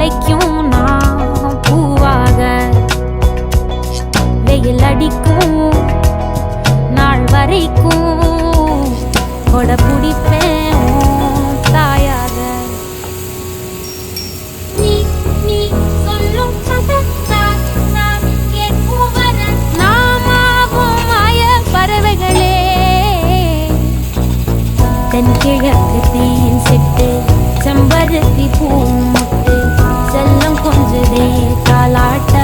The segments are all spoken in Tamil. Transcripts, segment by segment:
வரைக்கும் நான் பூவாக வெயில் அடிக்கும் நாள் வரைக்கும் கொட பிடிப்பேன் தாயாக. நீ நீ சொல்லும் நாமாவும் மாய பறவைகளே, தென்கிழக்கு தேன் சிட்டு செம்பருத்தி பூ முட்டு செல்லம் கொஞ்சதே தாலாட்ட.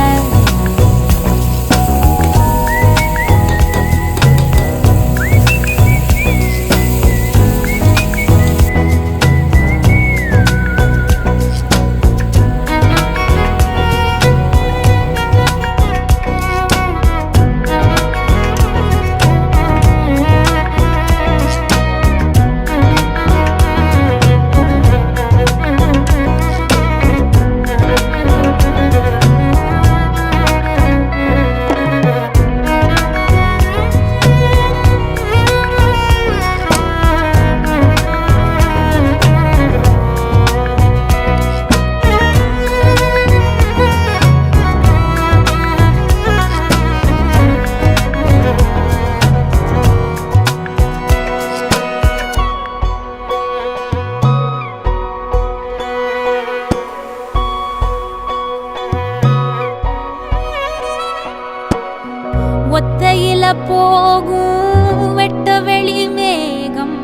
ஒத்தையில போகும் வெட்ட வெளி மேகம்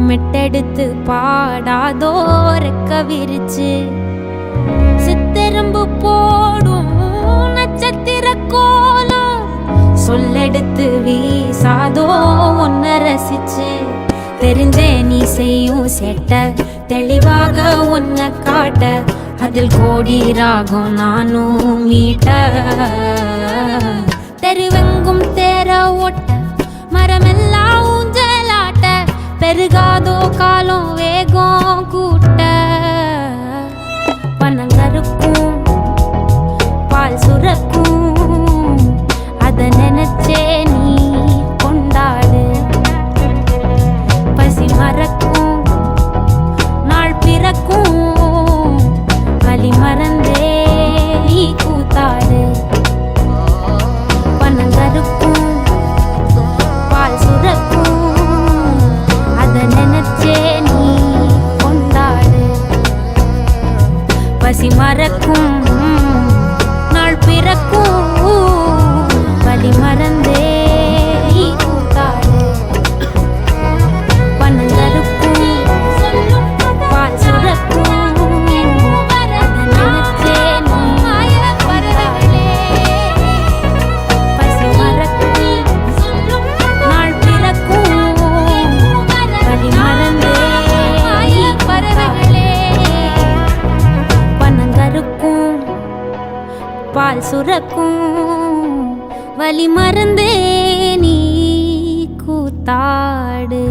மெட்டெடுத்து பாடாதோ ரெக்க விரிச்சு, சித்தெரும்பு போடும் நட்சத்திர கோலம் சொல்லெடுத்து வீசாதோ ஒன்ன ரசிச்சு. தெரிஞ்சே நீ செய்யும் செட்ட தெளிவாக உன்னை காட்ட, அதில் கோடி ராகம் நானும் மீட்ட. தெருவெங்கும் தேர ஓட்ட மரமெல்லாம் ஊஞ்சலாட்ட, பெருகாதோ காலம் வேகம் கூட்ட. பனங்கருக்கும் பால் சுரக்கும் அத நினைச்சே நீ கொண்டாடு. பசி மறக்கும் நாள் பிறக்கும் வலி மறந்தே நீ கூத்தாடு. பனங்கருக்கும் பால் சுரக்கும் அத நினைச்சே நீ கொண்டாடு. பசி மறக்கும் நாள் பிறக்கும் வலி மறந்தே நீ கூத்தாடு. பனங்கருக்கும் பால் சுரக்கும் பால் சுரக்கும் வலி மறந்தே நீ கூத்தாடு.